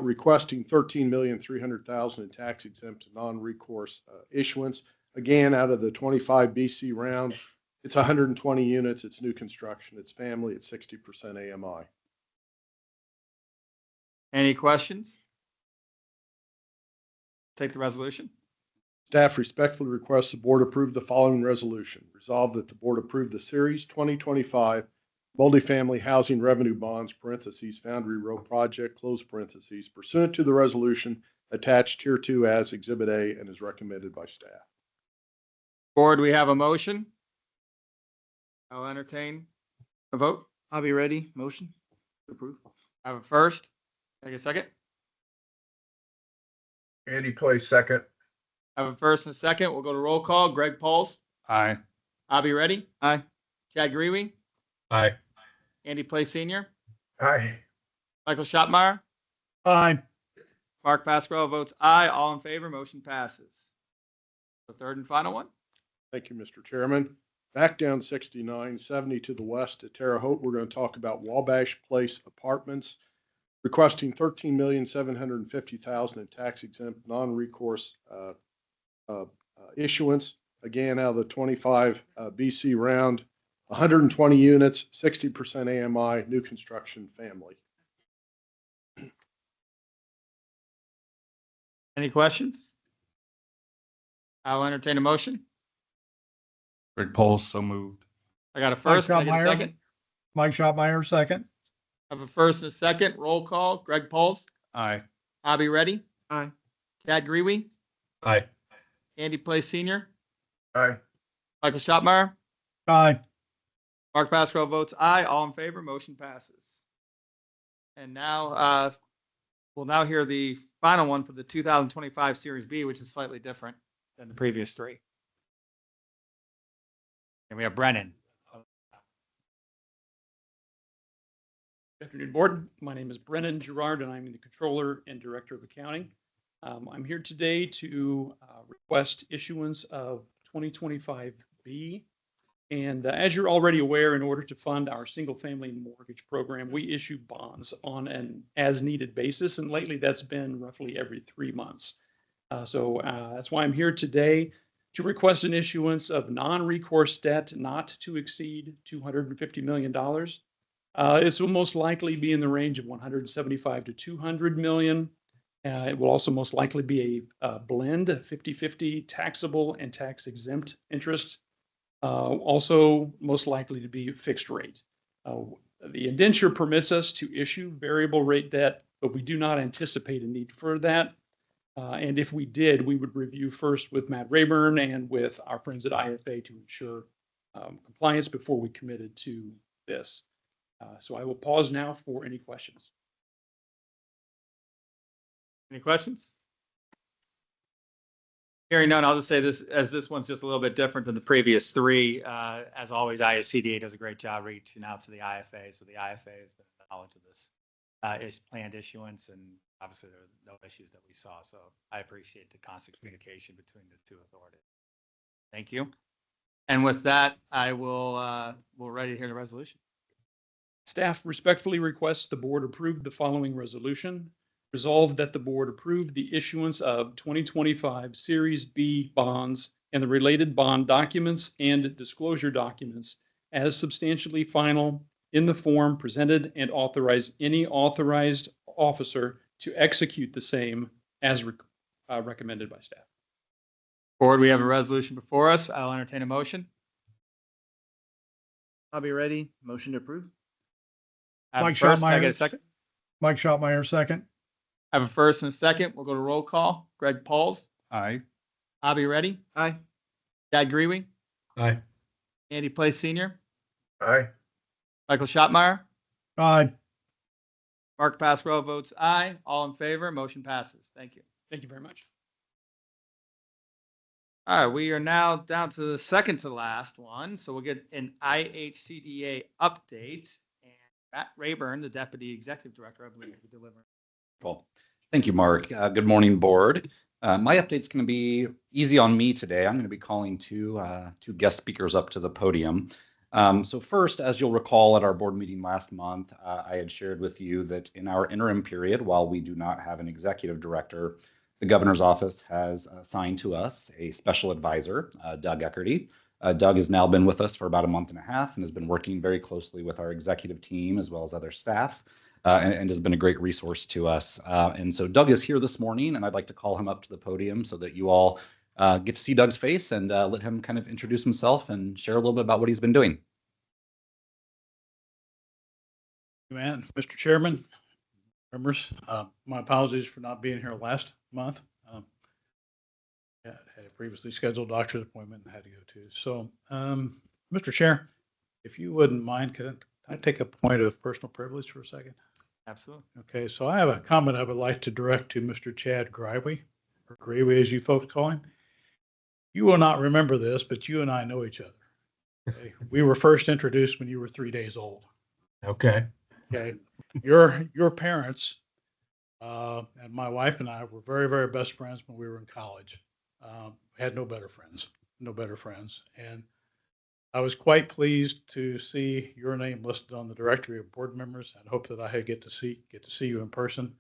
requesting $13,300,000 in tax-exempt non-recourse issuance. Again, out of the 25 BC round, it's 120 units. It's new construction. It's family. It's 60% AMI. Any questions? Take the resolution. Staff respectfully requests the board approve the following resolution. Resolved that the board approve the Series 2025 multifamily housing revenue bonds, parentheses, Foundry Row project, close parentheses, pursuant to the resolution attached here to as Exhibit A and is recommended by staff. Board, we have a motion. I'll entertain a vote. I'll be ready. Motion to approve. I have a first. Take a second. Andy Place, second. I have a first and a second. We'll go to roll call. Greg Pauls, Aye. Abby Reddy, Aye. Chad Greenway, Aye. Andy Place Senior, Aye. Michael Schottmeyer, Aye. Mark Pasquarello votes aye. All in favor, motion passes. The third and final one. Thank you, Mr. Chairman. Back down 69, 70 to the west at Terre Haute, we're going to talk about Wabash Place Apartments, requesting $13,750,000 in tax exempt non-recourse issuance. Again, out of the 25 BC round, 120 units, 60% AMI, new construction family. Any questions? I'll entertain a motion. Greg Pauls, so moved. I got a first. Can I get a Schottmeyer. second? Mike Schottmeyer, second. I have a first and a second. Roll call. Greg Pauls, Aye. Abby Reddy, Aye. Chad Greenway, Aye. Andy Place Senior, Aye. Michael Schottmeyer, Aye. Mark Pasquarello votes aye. All in favor, motion passes. And now we'll now hear the final one for the 2025 Series B, which is slightly different than the previous three. And we have Brennan. Good afternoon, board. My name is Brennan Gerard, and I'm the Controller and Director of Accounting. I'm here today to request issuance of 2025B. And as you're already aware, in order to fund our single-family mortgage program, we issue bonds on an as-needed basis, and lately that's been roughly every 3 months. So that's why I'm here today to request an issuance of non-recourse debt not to exceed $250 million. This will most likely be in the range of 175 to 200 million. It will also most likely be a blend, 50-50 taxable and tax exempt interest. Also most likely to be fixed rate. The indenture permits us to issue variable rate debt, but we do not anticipate a need for that. And if we did, we would review first with Matt Rayburn and with our friends at IFA to ensure compliance before we committed to this. So I will pause now for any questions. Any questions? Hearing none, I'll just say this, as this one's just a little bit different than the previous three. As always, IHCDA does a great job reaching out to the IFA. So the IFA has been knowledge of this planned issuance, and obviously there were no issues that we saw. So I appreciate the constant communication between the two authorities. Thank you. And with that, I we're ready to hear the resolution. Staff respectfully requests the board approve the following resolution. Resolved that the board approve the issuance of 2025 Series B bonds and the related bond documents and disclosure documents as substantially final in the form presented, and authorize any authorized officer to execute the same as recommended by staff. Board, we have a resolution before us. I'll entertain a motion. I'll be ready. Motion to approve. I have a Mike first. Can I get a Schottmeyer. second? Mike Schottmeyer, second. I have a first and a second. We'll go to roll call. Greg Pauls, Aye. Abby Reddy, Aye. Chad Greenway, Aye. Andy Place Senior, Aye. Michael Schottmeyer, Aye. Mark Pasquarello votes aye. All in favor, motion passes. Thank you. Thank you very much. All right, we are now down to the second to last one. So we'll get an IHCDA update. And Matt Rayburn, the Deputy Executive Director, I believe, will be delivering. Well, thank you, Mark. Good morning, board. My update's going to be easy on me today. I'm going to be calling two guest speakers up to the podium. So first, as you'll recall at our board meeting last month, I had shared with you that in our interim period, while we do not have an executive director, the governor's office has assigned to us a special advisor, Doug Eckerty. Doug has now been with us for about a month and a half and has been working very closely with our executive team as well as other staff and has been a great resource to us. And so Doug is here this morning, and I'd like to call him up to the podium so that you all get to see Doug's face and let him kind of introduce himself and share a little bit about what he's been doing. Man, Mr. Chairman, members, my apologies for not being here last month. Had a previously scheduled doctor's appointment and had to go to. So, Mr. Chair, if you wouldn't mind, could I take a point of personal privilege for a second? Absolutely. Okay, so I have a comment I would like to direct to Mr. Chad Greiwe, or Greiwe as you folks call him. You will not remember this, but you and I know each other. Okay? We were first introduced when you were 3 days old. Okay. Okay, your parents and my wife and I were very, very best friends when we were in college. Had no better friends, and I was quite pleased to see your name listed on the directory of board members, and hope that I get to see you in person.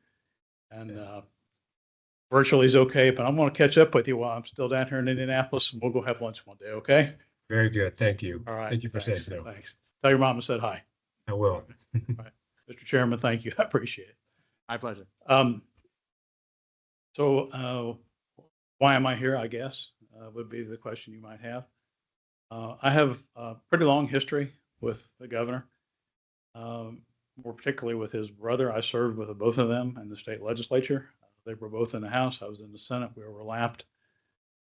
And virtually is okay, but I'm going to catch up with you while I'm still down here in Indianapolis, and we'll go have lunch one day. Okay? Very good. Thank you. All right. Thank you for saying Thanks. so. Thanks. Tell your mom I said hi. I will. Mr. Chairman, thank you. I appreciate it. My pleasure. So why am I here, I guess, would be the question you might have. I have a pretty long history with the governor, more particularly with his brother. I served with both of them in the state legislature. They were both in the House. I was in the Senate. We overlapped.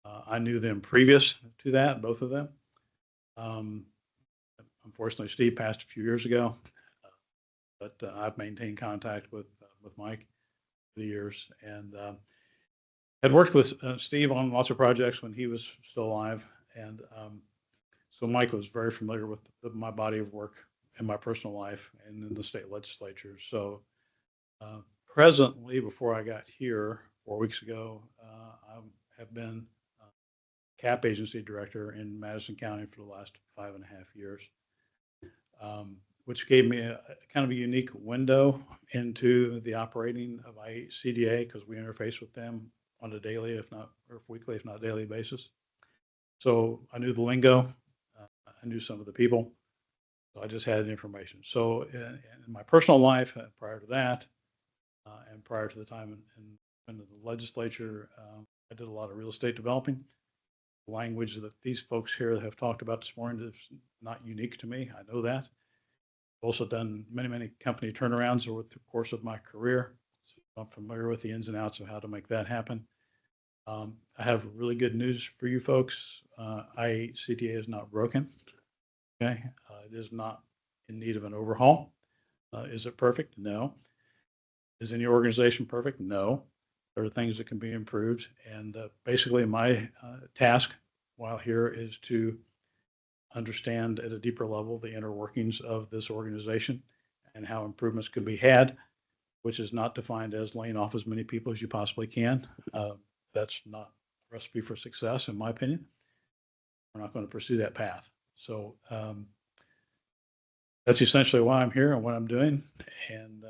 I knew them previous to that, both of them. Unfortunately, Steve passed a few years ago, but I've maintained contact with Mike for the years, and had worked with Steve on lots of projects when he was still alive, and so Mike was very familiar with my body of work in my personal life and in the state legislature. So presently, before I got here 4 weeks ago, I have been CAP agency director in Madison County for the last 5.5 years, which gave me a kind of a unique window into the operating of IHCDA, because we interface with them on a daily, if not, or weekly, if not daily basis. So I knew the lingo, I knew some of the people, so I just had information. So in my personal life, prior to that, and prior to the time in the legislature, I did a lot of real estate developing. Language that these folks here have talked about this morning is not unique to me. I know that. I've also done many, many company turnarounds over the course of my career. So I'm familiar with the ins and outs of how to make that happen. I have really good news for you folks. IHCDA is not broken. Okay, it is not in need of an overhaul. Is it perfect? No. Is any organization perfect? No. There are things that can be improved, and basically my task while here is to understand at a deeper level the inner workings of this organization and how improvements can be had, which is not defined as laying off as many people as you possibly can. That's not a recipe for success, in my opinion. We're not going to pursue that path. So that's essentially why I'm here and what I'm doing, and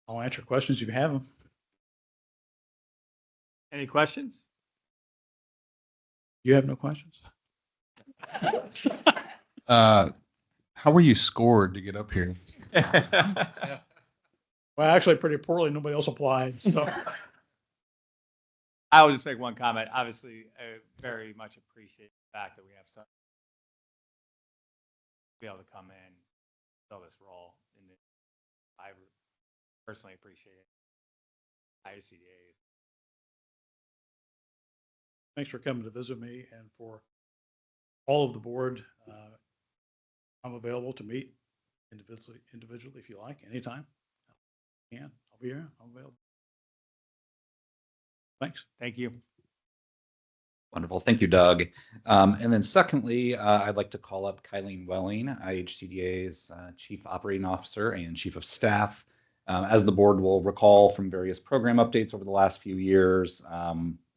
I'll answer questions if you have them. Any questions? You have no questions? How were you scored to get up here? Well, actually, pretty poorly. Nobody else applied. So. I will just make one comment. Obviously, I very much appreciate the fact that we have some be able to come in, fill this role. And I personally appreciate it. IHCDA. Thanks for coming to visit me, and for all of the board. I'm available to meet individually if you like, anytime. I'll be here. I'm available. Thanks. Thank you. Wonderful. Thank you, Doug. And then secondly, I'd like to call up Kylene Welling, IHCDA's Chief Operating Officer and Chief of Staff. As the board will recall from various program updates over the last few years,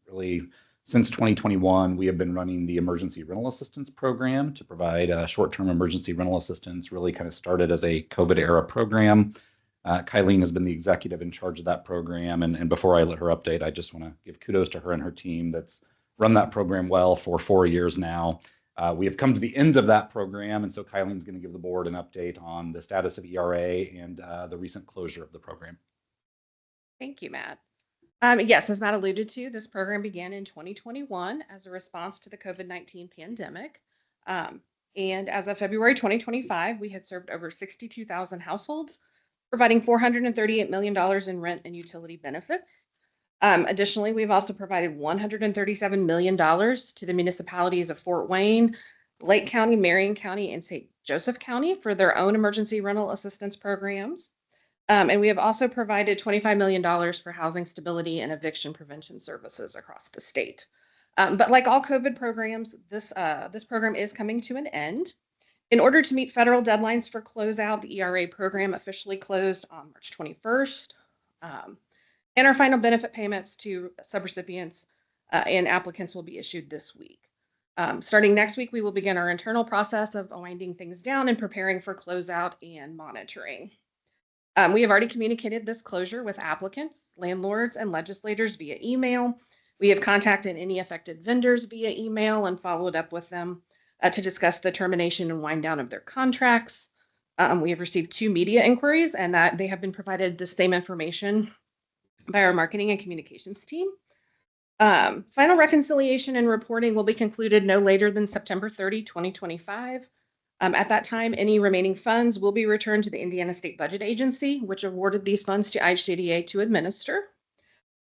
really since 2021, we have been running the Emergency Rental Assistance Program to provide short-term emergency rental assistance. Really kind of started as a COVID era program. Kylene has been the executive in charge of that program. And before I let her update, I just want to give kudos to her and her team that's run that program well for 4 years now. We have come to the end of that program, and so Kylene's going to give the board an update on the status of ERA and the recent closure of the program. Thank you, Matt. Yes, as Matt alluded to, this program began in 2021 as a response to the COVID-19 pandemic. And as of February 2025, we had served over 62,000 households, providing $438 million in rent and utility benefits. Additionally, we've also provided $137 million to the municipalities of Fort Wayne, Lake County, Marion County, and St. Joseph County for their own emergency rental assistance programs. And we have also provided $25 million for housing stability and eviction prevention services across the state. But like all COVID programs, this program is coming to an end. In order to meet federal deadlines for closeout, the ERA program officially closed on March 21st. And our final benefit payments to subrecipients and applicants will be issued this week. Starting next week, we will begin our internal process of winding things down and preparing for closeout and monitoring. We have already communicated this closure with applicants, landlords, and legislators via email. We have contacted any affected vendors via email and followed up with them to discuss the termination and wind down of their contracts. We have received 2 media inquiries, and that they have been provided the same information by our marketing and communications team. Final reconciliation and reporting will be concluded no later than September 30, 2025. At that time, any remaining funds will be returned to the Indiana State Budget Agency, which awarded these funds to IHCDA to administer.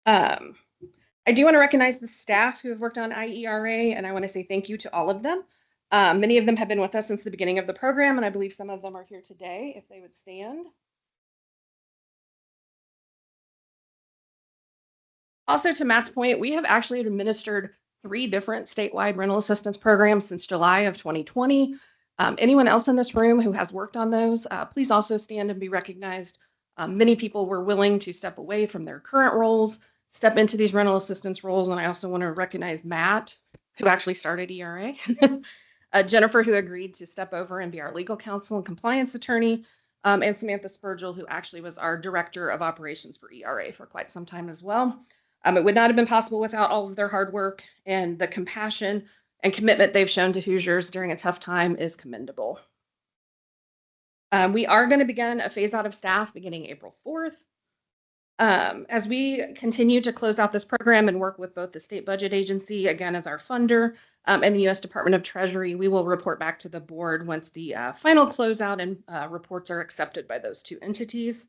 I do want to recognize the staff who have worked on IERA, and I want to say thank you to all of them. Many of them have been with us since the beginning of the program, and I believe some of them are here today, if they would stand. Also, to Matt's point, we have actually administered 3 different statewide rental assistance programs since July of 2020. Anyone else in this room who has worked on those, please also stand and be recognized. Many people were willing to step away from their current roles, step into these rental assistance roles, and I also want to recognize Matt, who actually started ERA, Jennifer, who agreed to step over and be our legal counsel and compliance attorney, and Samantha Spurgill, who actually was our director of operations for ERA for quite some time as well. It would not have been possible without all of their hard work, and the compassion and commitment they've shown to Hoosiers during a tough time is commendable. We are going to begin a phase out of staff beginning April 4th. As we continue to close out this program and work with both the State Budget Agency, again as our funder, and the U.S. Department of Treasury, we will report back to the board once the final closeout and reports are accepted by those 2 entities.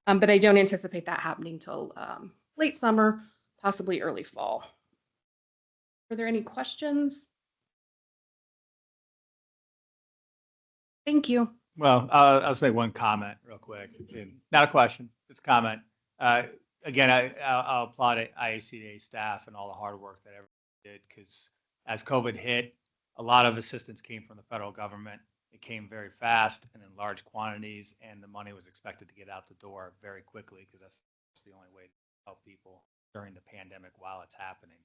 But I don't anticipate that happening till late summer, possibly early fall. Are there any questions? Thank you. Well, I'll just make one comment real quick. Not a question, it's a comment. Again, I'll applaud IHCDA staff and all the hard work that everyone did, because as COVID hit, a lot of assistance came from the federal government. It came very fast and in large quantities, and the money was expected to get out the door very quickly, because that's the only way to help people during the pandemic while it's happening.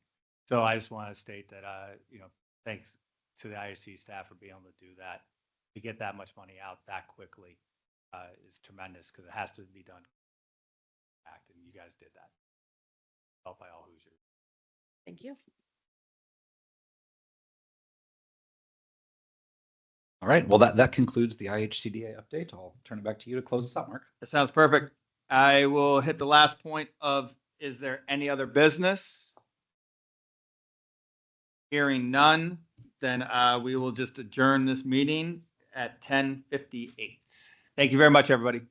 So I just want to state that, thanks to the IHC staff for being able to do that. To get that much money out that quickly is tremendous, because it has to be done. And you guys did that. Helped by all Hoosiers. Thank you. All right. Well, that concludes the IHCDA update. I'll turn it back to you to close us out, Mark. That sounds perfect. I will hit the last point of, is there any other business? Hearing none, then we will just adjourn this meeting at 10:58. Thank you very much, everybody.